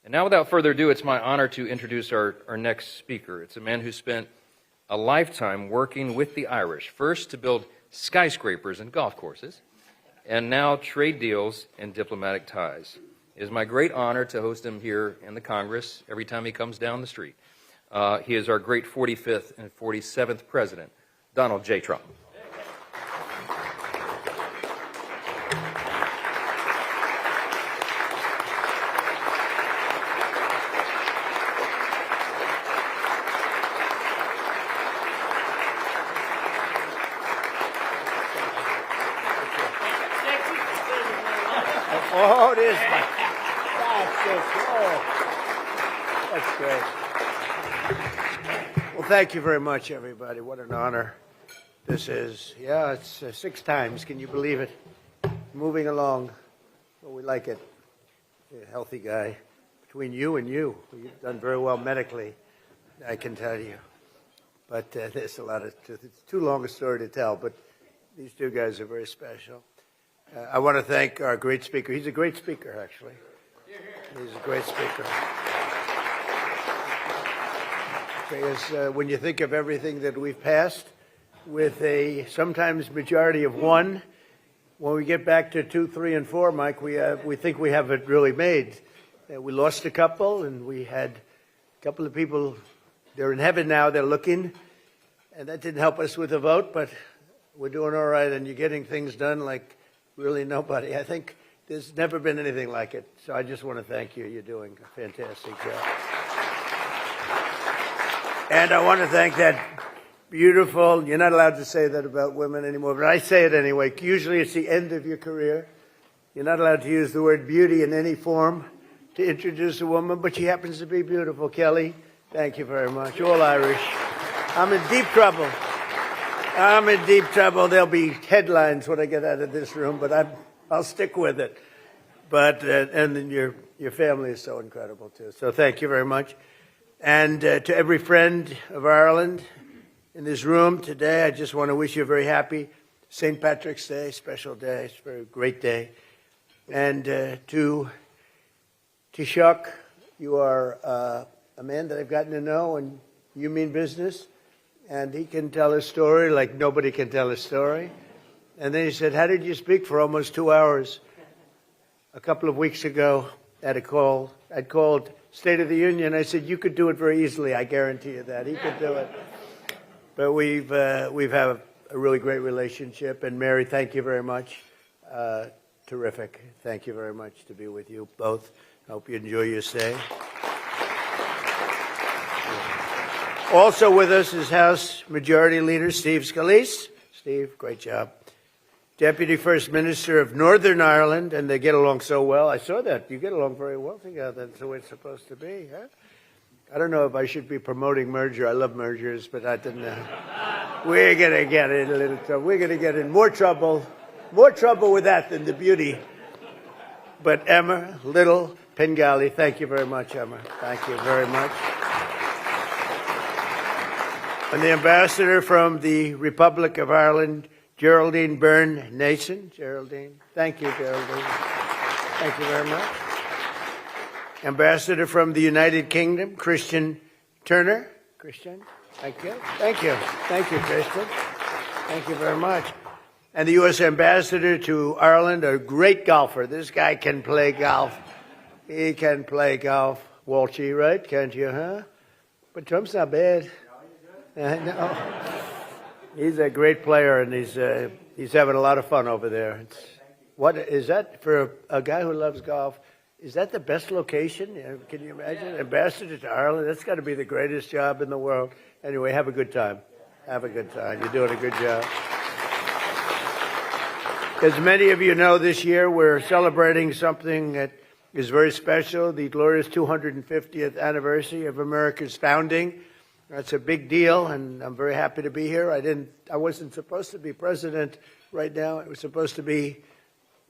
And now, without further ado, it's my honor to introduce our next speaker. It's a man who spent a lifetime working with the Irish, first to build skyscrapers and golf courses, and now trade deals and diplomatic ties. It is my great honor to host him here in the Congress every time he comes down the street. He is our great 45th and 47th President, Donald J. Trump. Oh, it is. That's great. Well, thank you very much, everybody. What an honor this is. Yeah, it's 6 times. Can you believe it? Moving along. Well, we like it. You're a healthy guy. Between you and you, you've done very well medically, I can tell you. But there's a lot of truth. It's too long a story to tell, but these 2 guys are very special. I want to thank our great speaker. He's a great speaker, actually. He's a great speaker. Because when you think of everything that we've passed, with a sometimes majority of 1, when we get back to 2, 3, and 4, Mike, we think we have it really made. We lost a couple, and we had a couple of people. They're in heaven now. They're looking, and that didn't help us with the vote, but we're doing all right, and you're getting things done like really nobody. I think there's never been anything like it. So I just want to thank you. You're doing a fantastic job. And I want to thank that beautiful, you're not allowed to say that about women anymore, but I say it anyway. Usually it's the end of your career. You're not allowed to use the word beauty in any form to introduce a woman, but she happens to be beautiful. Kelly, thank you very much. All Irish. I'm in deep trouble. I'm in deep trouble. There'll be headlines when I get out of this room, but I'll stick with it. But and then your family is so incredible too. So thank you very much. And to every friend of Ireland in this room today, I just want to wish you a very happy St. Patrick's Day, special day. It's a very great day. And to Taoiseach, you are a man that I've gotten to know, and you mean business. And he can tell a story like nobody can tell a story. And then he said, how did you speak for almost 2 hours? A couple of weeks ago, I'd called State of the Union. I said, you could do it very easily. I guarantee you that. He could do it. But we've had a really great relationship. And Mary, thank you very much. Terrific. Thank you very much to be with you both. I hope you enjoy your stay. Also with us is House Majority Leader Steve Scalise. Steve, great job. Deputy First Minister of Northern Ireland, and they get along so well. I saw that. You get along very well together. That's the way it's supposed to be, huh? I don't know if I should be promoting merger. I love mergers, but I didn't know. We're going to get in a little trouble. We're going to get in more trouble with that than the beauty. But Emma Little Pengali, thank you very much, Emma. Thank you very much. And the ambassador from the Republic of Ireland, Geraldine Byrne-Nason. Geraldine. Thank you, Geraldine. Thank you very much. Ambassador from the United Kingdom, Christian Turner. Christian, thank you. Thank you. Thank you, Christian. Thank you very much. And the U.S. Ambassador to Ireland, a great golfer. This guy can play golf. He can play golf. Walshy, right? Can't you, huh? But Trump's not bad. No. He's a great player, and he's having a lot of fun over there. What is that for a guy who loves golf? Is that the best location? Can you imagine? Ambassador to Ireland? That's got to be the greatest job in the world. Anyway, have a good time. Have a good time. You're doing a good job. As many of you know, this year we're celebrating something that is very special, the glorious 250th anniversary of America's founding. That's a big deal, and I'm very happy to be here. I wasn't supposed to be president right now. I was supposed to be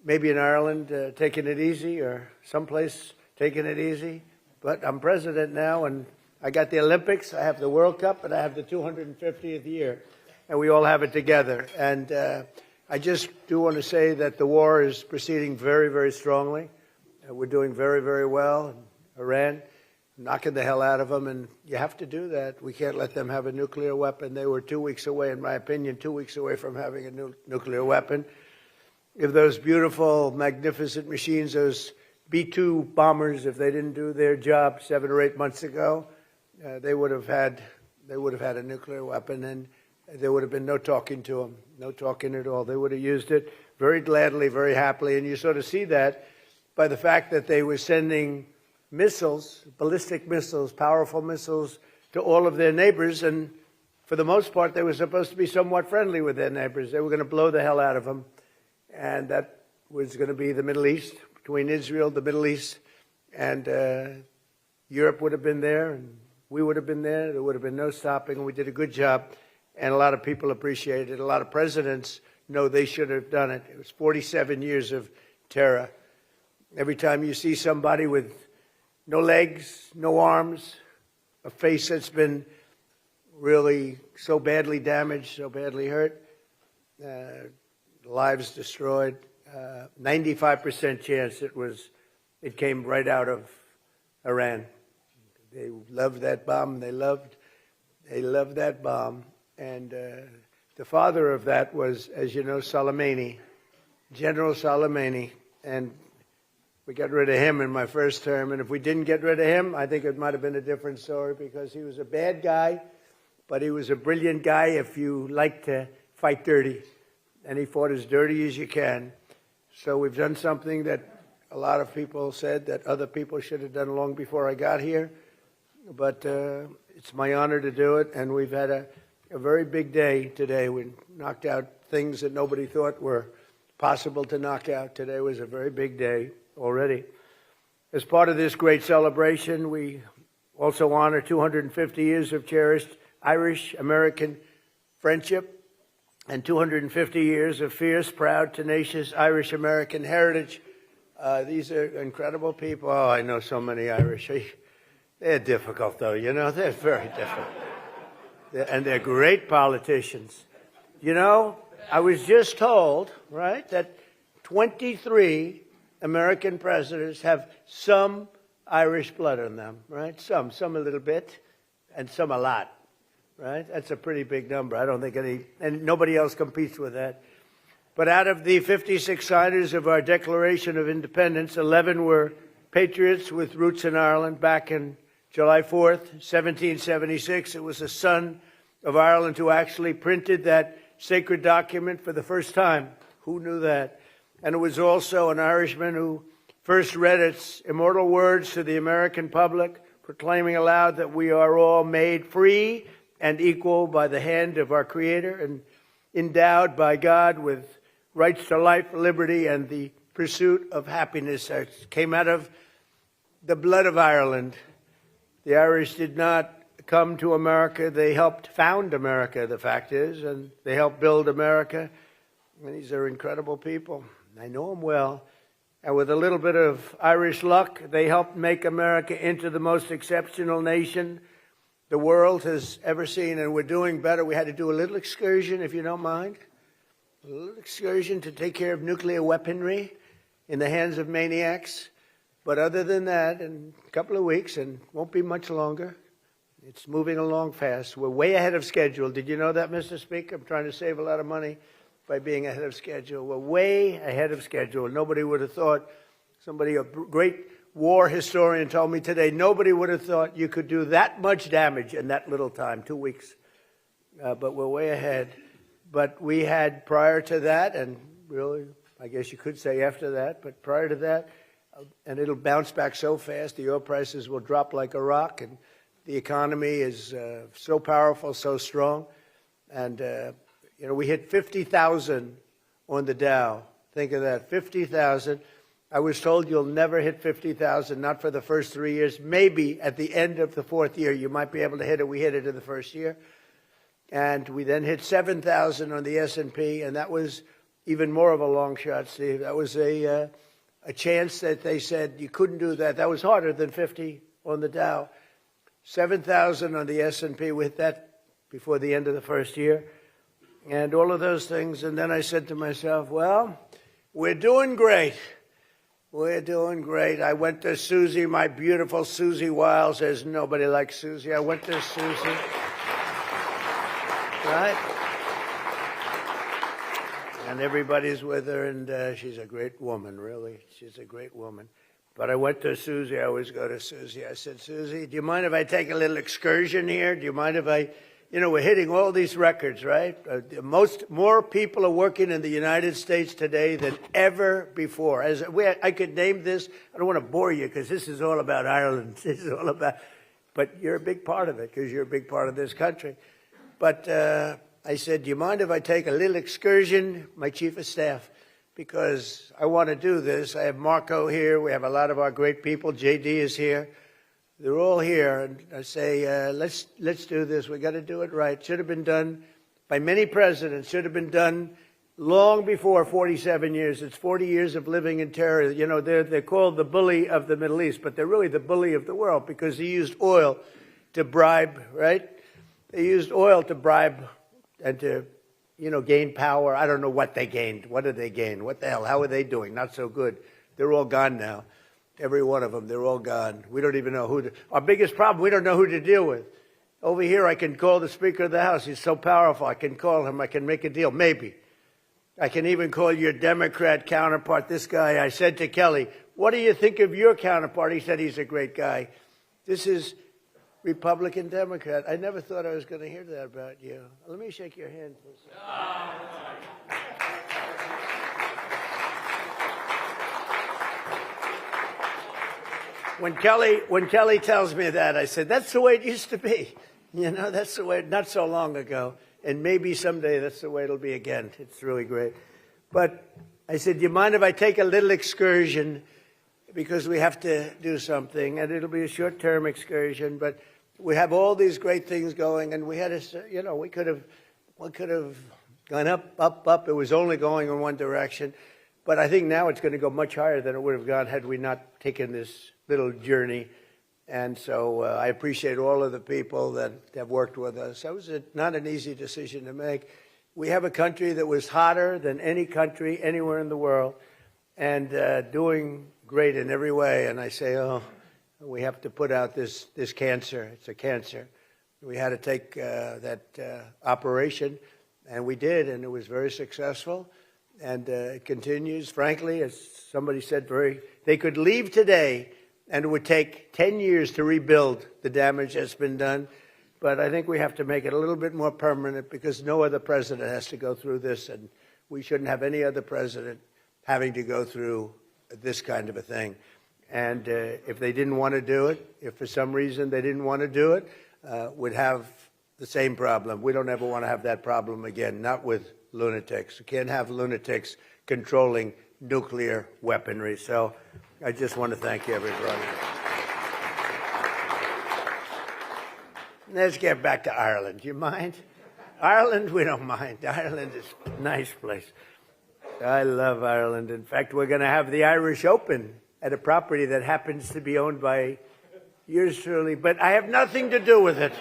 maybe in Ireland taking it easy, or someplace taking it easy. But I'm president now, and I got the Olympics, I have the World Cup, and I have the 250th year. And we all have it together. And I just do want to say that the war is proceeding very, very strongly. We're doing very, very well. Iran, knocking the hell out of them, and you have to do that. We can't let them have a nuclear weapon. They were 2 weeks away, in my opinion, 2 weeks away from having a nuclear weapon. If those beautiful, magnificent machines, those B-2 bombers, if they didn't do their job 7 or 8 months ago, they would have had a nuclear weapon, and there would have been no talking to them, no talking at all. They would have used it very gladly, very happily, and you sort of see that by the fact that they were sending missiles, ballistic missiles, powerful missiles, to all of their neighbors, and for the most part, they were supposed to be somewhat friendly with their neighbors. They were going to blow the hell out of them, and that was going to be the Middle East, between Israel, the Middle East, and Europe would have been there, and we would have been there. There would have been no stopping, and we did a good job, and a lot of people appreciated it. A lot of presidents know they should have done it. It was 47 years of terror. Every time you see somebody with no legs, no arms, a face that's been really so badly damaged, so badly hurt, lives destroyed, 95% chance it came right out of Iran. They loved that bomb. They loved that bomb. And the father of that was, as you know, Soleimani, General Soleimani. And we got rid of him in my first term. And if we didn't get rid of him, I think it might have been a different story, because he was a bad guy, but he was a brilliant guy if you like to fight dirty. And he fought as dirty as you can. So we've done something that a lot of people said that other people should have done long before I got here. But it's my honor to do it, and we've had a very big day today. We knocked out things that nobody thought were possible to knock out. Today was a very big day already. As part of this great celebration, we also honor 250 years of cherished Irish-American friendship and 250 years of fierce, proud, tenacious Irish-American heritage. These are incredible people. Oh, I know so many Irish. They're difficult, though, you know. They're very difficult. And they're great politicians. You know, I was just told, right, that 23 American presidents have some Irish blood in them, right? Some a little bit, and some a lot, right? That's a pretty big number. I don't think and nobody else competes with that. But out of the 56 signers of our Declaration of Independence, 11 were patriots with roots in Ireland. Back in July 4th, 1776, it was a son of Ireland who actually printed that sacred document for the first time. Who knew that? And it was also an Irishman who first read its immortal words to the American public, proclaiming aloud that we are all made free and equal by the hand of our Creator and endowed by God with rights to life, liberty, and the pursuit of happiness. That came out of the blood of Ireland. The Irish did not come to America. They helped found America, the fact is, and they helped build America. And these are incredible people. I know them well. And with a little bit of Irish luck, they helped make America into the most exceptional nation the world has ever seen. And we're doing better. We had to do a little excursion, if you don't mind. A little excursion to take care of nuclear weaponry in the hands of maniacs. But other than that, in a couple of weeks, and won't be much longer, it's moving along fast. We're way ahead of schedule. Did you know that, Mr. Speaker? I'm trying to save a lot of money by being ahead of schedule. We're way ahead of schedule. Nobody would have thought, a great war historian told me today, nobody would have thought you could do that much damage in that little time, 2 weeks. But we're way ahead. But we had prior to that, and really, I guess you could say after that, but prior to that, and it'll bounce back so fast, the oil prices will drop like a rock, and the economy is so powerful, so strong. And we hit 50,000 on the Dow. Think of that, 50,000. I was told you'll never hit 50,000, not for the first 3 years. Maybe at the end of the fourth year, you might be able to hit it. We hit it in the first year. And we then hit 7,000 on the S&P, and that was even more of a long shot, Steve. That was a chance that they said you couldn't do that. That was harder than 50 on the Dow. 7,000 on the S&P. We hit that before the end of the first year. And all of those things. And then I said to myself, well, we're doing great. We're doing great. I went to Susie, my beautiful Susie Wiles. There's nobody like Susie. I went to Susie. Right? And everybody's with her, and she's a great woman, really. She's a great woman. But I went to Susie. I always go to Susie. I said, Susie, do you mind if I take a little excursion here? Do you mind if I, we're hitting all these records, right? More people are working in the United States today than ever before. I could name this. I don't want to bore you because this is all about Ireland. This is all about, but you're a big part of it because you're a big part of this country. But I said, do you mind if I take a little excursion, my chief of staff? Because I want to do this. I have Marco here. We have a lot of our great people. JD is here. They're all here. And I say, let's do this. We got to do it right. Should have been done by many presidents. Should have been done long before 47 years. It's 40 years of living in terror. They're called the bully of the Middle East, but they're really the bully of the world because he used oil to bribe, right? They used oil to bribe and to gain power. I don't know what they gained. What did they gain? What the hell? How are they doing? Not so good. They're all gone now. Every one of them, they're all gone. We don't even know who to... Our biggest problem, we don't know who to deal with. Over here, I can call the Speaker of the House. He's so powerful. I can call him. I can make a deal. Maybe. I can even call your Democrat counterpart, this guy. I said to Kelly, what do you think of your counterpart? He said he's a great guy. This is Republican, Democrat. I never thought I was going to hear that about you. Let me shake your hand for a second. When Kelly tells me that, I said, that's the way it used to be. That's the way, not so long ago. And maybe someday that's the way it'll be again. It's really great. But I said, do you mind if I take a little excursion? Because we have to do something. And it'll be a short-term excursion, but we have all these great things going, and we had we could have gone up. It was only going in one direction. But I think now it's going to go much higher than it would have gone had we not taken this little journey. And so I appreciate all of the people that have worked with us. That was not an easy decision to make. We have a country that was hotter than any country anywhere in the world and doing great in every way. And I say, we have to put out this cancer. It's a cancer. We had to take that operation, and we did, and it was very successful. And it continues. Frankly, as somebody said, they could leave today, and it would take 10 years to rebuild the damage that's been done. But I think we have to make it a little bit more permanent because no other president has to go through this, and we shouldn't have any other president having to go through this kind of a thing. And if they didn't want to do it, if for some reason they didn't want to do it, we'd have the same problem. We don't ever want to have that problem again, not with lunatics. We can't have lunatics controlling nuclear weaponry. So I just want to thank everybody. Let's get back to Ireland. Do you mind? Ireland, we don't mind. Ireland is a nice place. I love Ireland. In fact, we're going to have the Irish Open at a property that happens to be owned by yours truly, but I have nothing to do with it.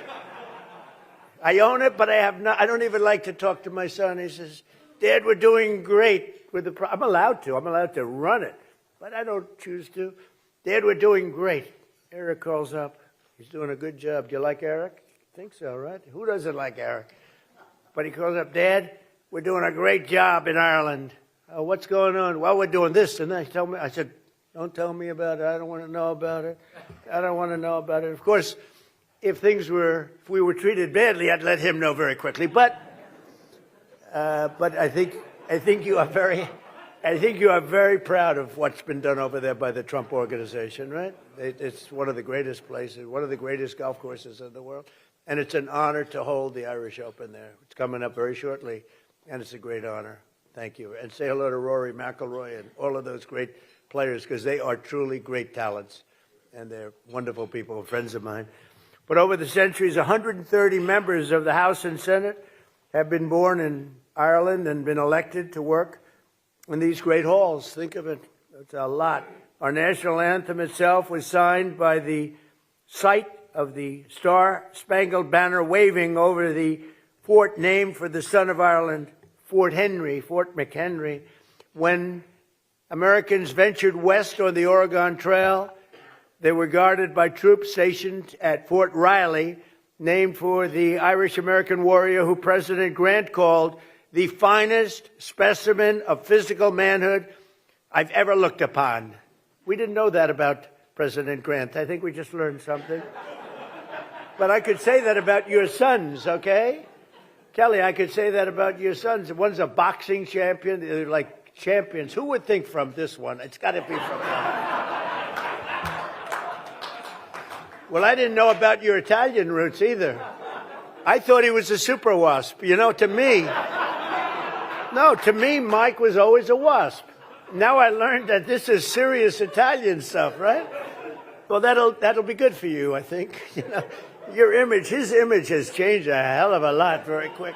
I own it, but I don't even like to talk to my son. He says, Dad, we're doing great with the I'm allowed to run it, but I don't choose to. Dad, we're doing great. Eric calls up. He's doing a good job. Do you like Eric? I think so, right? Who doesn't like Eric? But he calls up, Dad, we're doing a great job in Ireland. What's going on? Well, we're doing this and that. Tell me. I said, don't tell me about it. I don't want to know about it. I don't want to know about it. Of course, if we were treated badly, I'd let him know very quickly. But I think you are very proud of what's been done over there by the Trump organization, right? It's one of the greatest places, one of the greatest golf courses in the world, and it's an honor to hold the Irish Open there. It's coming up very shortly, and it's a great honor. Thank you, and say hello to Rory McIlroy and all of those great players because they are truly great talents, and they're wonderful people, friends of mine. But over the centuries, 130 members of the House and Senate have been born in Ireland and been elected to work in these great halls. Think of it. That's a lot. Our national anthem itself was signed by the sight of the Star-Spangled Banner waving over the fort named for the son of Ireland, Fort McHenry, when Americans ventured west on the Oregon Trail. They were guarded by troops stationed at Fort Riley, named for the Irish-American warrior who President Grant called the finest specimen of physical manhood I've ever looked upon. We didn't know that about President Grant. I think we just learned something. But I could say that about your sons, okay? Kelly, I could say that about your sons. One's a boxing champion. They're like champions. Who would think from this one? It's got to be from them. Well, I didn't know about your Italian roots either. I thought he was a super wasp. You know, to me, Mike was always a wasp. Now I learned that this is serious Italian stuff, right? Well, that'll be good for you, I think. You know, his image has changed a hell of a lot very quick.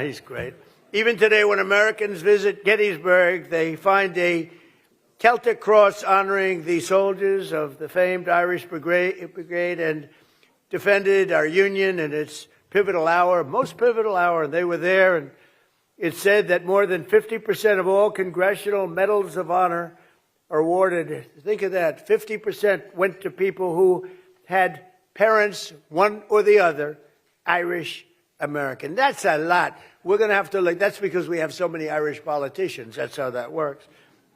He's great. Even today, when Americans visit Gettysburg, they find a Celtic cross honoring the soldiers of the famed Irish Brigade and defended our Union in its pivotal hour, most pivotal hour, and they were there. And it said that more than 50% of all congressional medals of honor are awarded. Think of that. 50% went to people who had parents, one or the other, Irish American. That's a lot. We're going to have to that's because we have so many Irish politicians. That's how that works.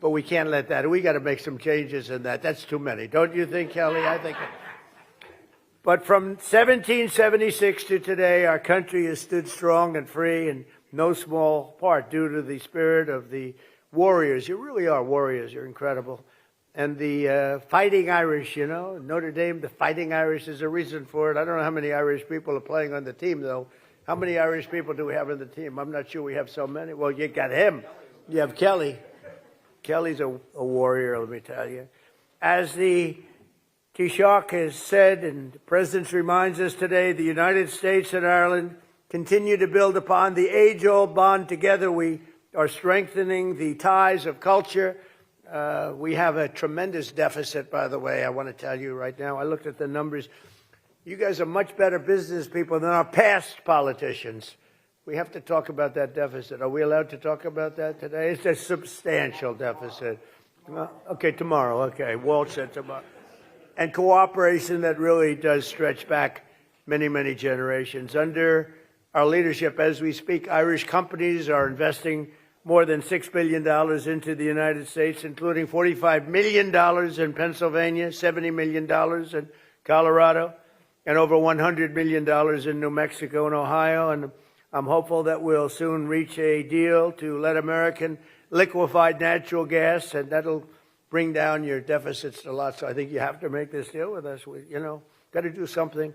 But we can't let that. We got to make some changes in that. That's too many. Don't you think, Kelly? I think. But from 1776 to today, our country has stood strong and free, in no small part due to the spirit of the warriors. You really are warriors. You're incredible. And the Fighting Irish, you know, Notre Dame, the Fighting Irish is a reason for it. I don't know how many Irish people are playing on the team, though. How many Irish people do we have on the team? I'm not sure we have so many. Well, you got him. You have Kelly. Kelly's a warrior, let me tell you. As the Taoiseach has said, and the President reminds us today, the United States and Ireland continue to build upon the age-old bond together. We are strengthening the ties of culture. We have a tremendous deficit, by the way, I want to tell you right now. I looked at the numbers. You guys are much better business people than our past politicians. We have to talk about that deficit. Are we allowed to talk about that today? It's a substantial deficit. Okay, tomorrow. Okay, Walt said tomorrow. And cooperation that really does stretch back many, many generations. Under our leadership, as we speak, Irish companies are investing more than $6 billion into the United States, including $45 million in Pennsylvania, $70 million in Colorado, and over $100 million in New Mexico and Ohio. And I'm hopeful that we'll soon reach a deal to let American liquefied natural gas, and that'll bring down your deficits a lot. So I think you have to make this deal with us. Got to do something.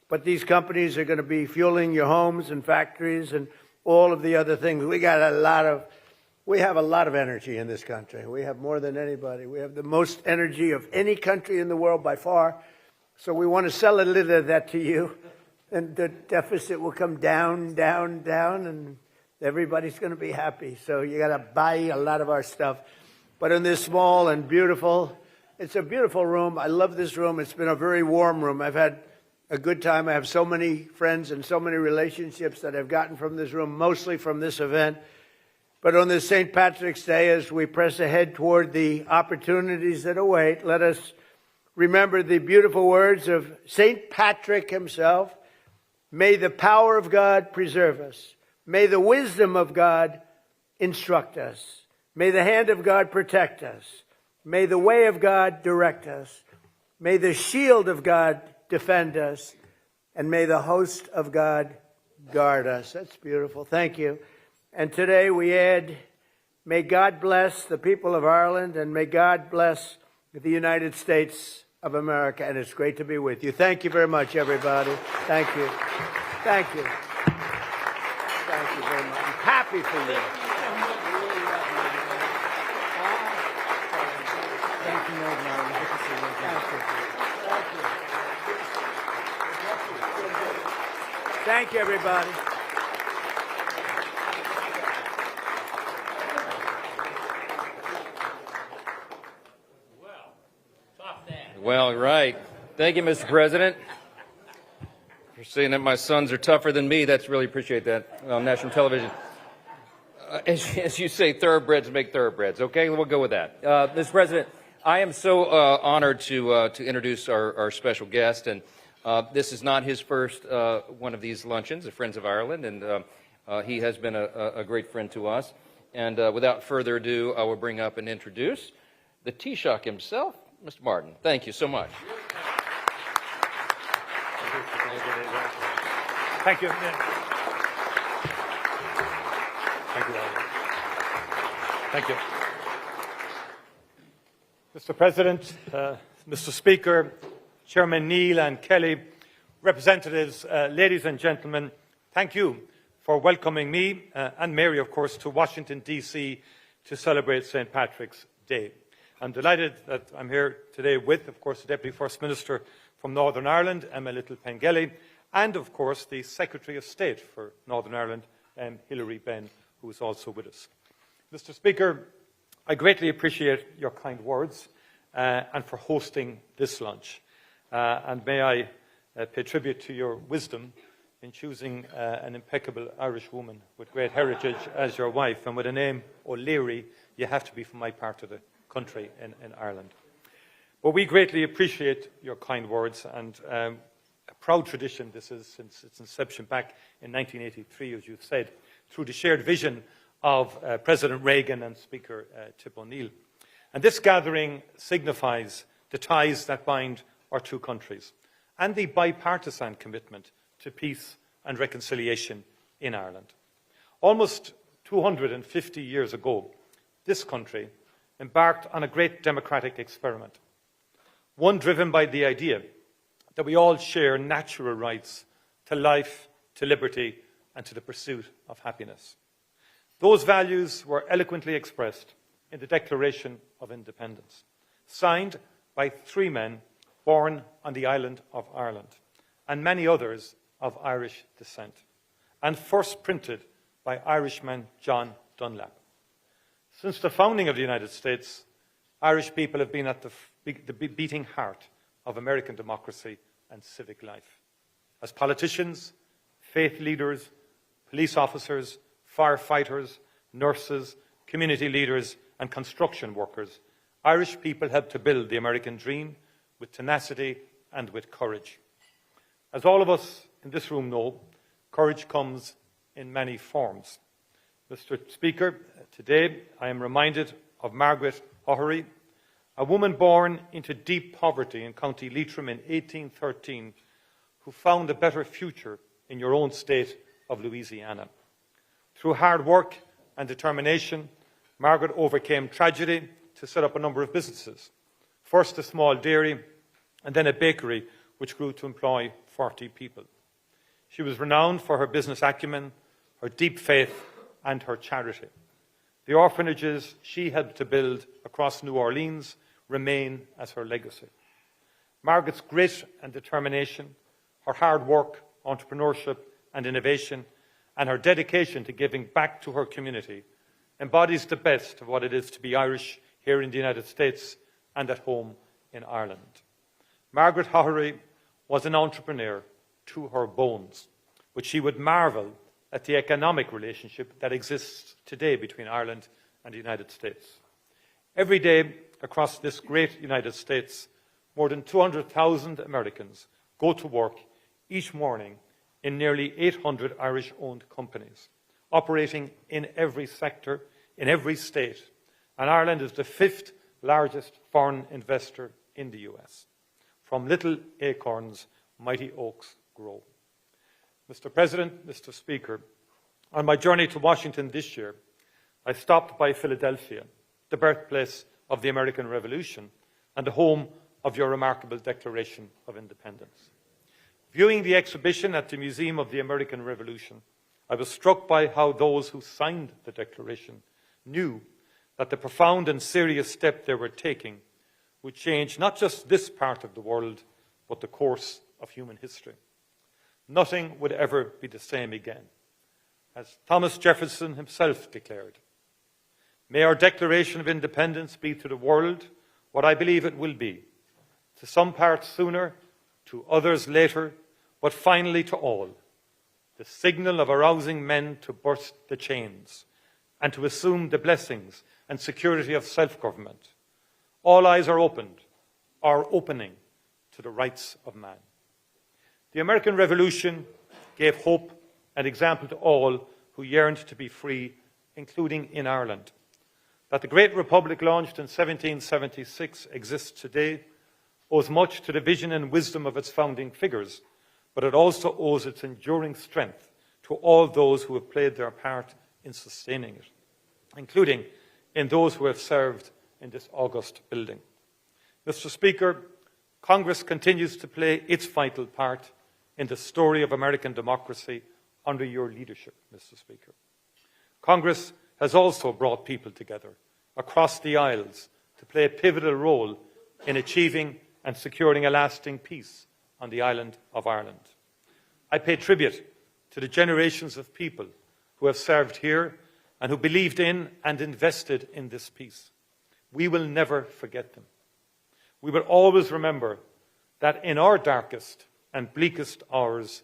But these companies are going to be fueling your homes and factories and all of the other things. We have a lot of energy in this country. We have more than anybody. We have the most energy of any country in the world by far. So we want to sell a little of that to you. And the deficit will come down, down, down, and everybody's going to be happy. So you got to buy a lot of our stuff. But in this small and beautiful, it's a beautiful room. I love this room. It's been a very warm room. I've had a good time. I have so many friends and so many relationships that I've gotten from this room, mostly from this event. But on this St. Patrick's Day, as we press ahead toward the opportunities that await, let us remember the beautiful words of St. Patrick himself. May the power of God preserve us. May the wisdom of God instruct us. May the hand of God protect us. May the way of God direct us. May the shield of God defend us. And may the host of God guard us. That's beautiful. Thank you. And today we add, may God bless the people of Ireland, and may God bless the United States of America. And it's great to be with you. Thank you very much, everybody. Thank you. Thank you. Thank you very much. I'm happy for you. Thank you, Martin. Good to see you. Thank you, everybody. Well, right. Thank you, Mr. President, for saying that my sons are tougher than me. That's really appreciate that on national television. as you say, thoroughbreds make thoroughbreds. Okay, we'll go with that. Mr. President, I am so honored to introduce our special guest, and this is not his first one of these luncheons, the Friends of Ireland, and he has been a great friend to us. And without further ado, I will bring up and introduce the Taoiseach himself, Mr. Martin. Thank you so much. Thank you. Thank you. Thank you. Mr. President, Mr. Speaker, Chairman Neil and Kelly, representatives, ladies and gentlemen, thank you for welcoming me and Mary, of course, to Washington, D.C. to celebrate St. Patrick's Day. I'm delighted that I'm here today with, of course, the Deputy First Minister from Northern Ireland, Emma Little-Pengelly, and, of course, the Secretary of State for Northern Ireland, Hilary Benn, who is also with us. Mr. Speaker, I greatly appreciate your kind words and for hosting this lunch. And may I pay tribute to your wisdom in choosing an impeccable Irish woman with great heritage as your wife, and with a name O'Leary, you have to be from my part of the country in Ireland. But we greatly appreciate your kind words, and a proud tradition this is since its inception back in 1983, as you've said, through the shared vision of President Reagan and Speaker Tip O'Neill. And this gathering signifies the ties that bind our two countries and the bipartisan commitment to peace and reconciliation in Ireland. Almost 250 years ago, this country embarked on a great democratic experiment, one driven by the idea that we all share natural rights to life, to liberty, and to the pursuit of happiness. Those values were eloquently expressed in the Declaration of Independence, signed by three men born on the island of Ireland, and many others of Irish descent, and first printed by Irishman John Dunlap. Since the founding of the United States, Irish people have been at the beating heart of American democracy and civic life. As politicians, faith leaders, police officers, firefighters, nurses, community leaders, and construction workers, Irish people helped to build the American dream with tenacity and with courage. As all of us in this room know, courage comes in many forms. Mr. Speaker, today I am reminded of Margaret O'Hehry, a woman born into deep poverty in County Leitrim in 1813, who found a better future in your own state of Louisiana. Through hard work and determination, Margaret overcame tragedy to set up a number of businesses. First a small dairy, and then a bakery, which grew to employ 40 people. She was renowned for her business acumen, her deep faith, and her charity. The orphanages she helped to build across New Orleans remain as her legacy. Margaret's grit and determination, her hard work, entrepreneurship, and innovation, and her dedication to giving back to her community embodies the best of what it is to be Irish here in the United States and at home in Ireland. Margaret O'Hehry was an entrepreneur to her bones, but she would marvel at the economic relationship that exists today between Ireland and the United States. Every day across this great United States, more than 200,000 Americans go to work each morning in nearly 800 Irish-owned companies, operating in every sector, in every state, and Ireland is the fifth largest foreign investor in the US. From little acorns, mighty oaks grow. Mr. President, Mr. Speaker, on my journey to Washington this year, I stopped by Philadelphia, the birthplace of the American Revolution and the home of your remarkable Declaration of Independence. Viewing the exhibition at the Museum of the American Revolution, I was struck by how those who signed the Declaration knew that the profound and serious step they were taking would change not just this part of the world, but the course of human history. Nothing would ever be the same again. As Thomas Jefferson himself declared, "May our Declaration of Independence be to the world what I believe it will be, to some parts sooner, to others later, but finally to all, the signal of arousing men to burst the chains and to assume the blessings and security of self-government. All eyes are opened, or opening, to the rights of man. The American Revolution gave hope and example to all who yearned to be free, including in Ireland. That the great republic launched in 1776 exists today owes much to the vision and wisdom of its founding figures, but it also owes its enduring strength to all those who have played their part in sustaining it, including in those who have served in this august building. Mr. Speaker, Congress continues to play its vital part in the story of American democracy under your leadership, Mr. Speaker. Congress has also brought people together across the aisles to play a pivotal role in achieving and securing a lasting peace on the island of Ireland. I pay tribute to the generations of people who have served here and who believed in and invested in this peace. We will never forget them. We will always remember that in our darkest and bleakest hours,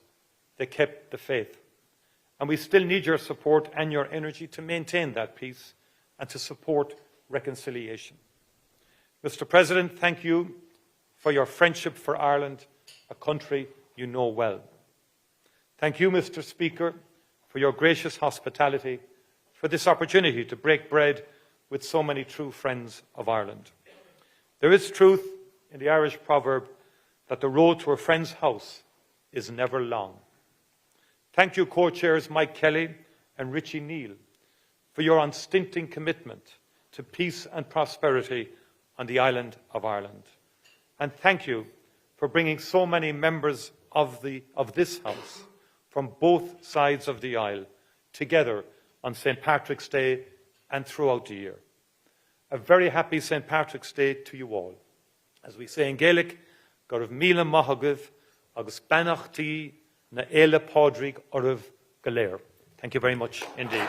they kept the faith. And we still need your support and your energy to maintain that peace and to support reconciliation. Mr. President, thank you for your friendship for Ireland, a country you know well. Thank you, Mr. Speaker, for your gracious hospitality, for this opportunity to break bread with so many true friends of Ireland. There is truth in the Irish proverb that the road to a friend's house is never long. Thank you, co-chairs Mike Kelly and Richie Neal, for your unstinting commitment to peace and prosperity on the island of Ireland. And thank you for bringing so many members of this House from both sides of the aisle together on St. Patrick's Day and throughout the year. A very happy St. Patrick's Day to you all. As we say in Gaelic, Gorv Mila Mahagav, Agus Banachti, Na Eile Podrig Orv Galer. Thank you very much indeed.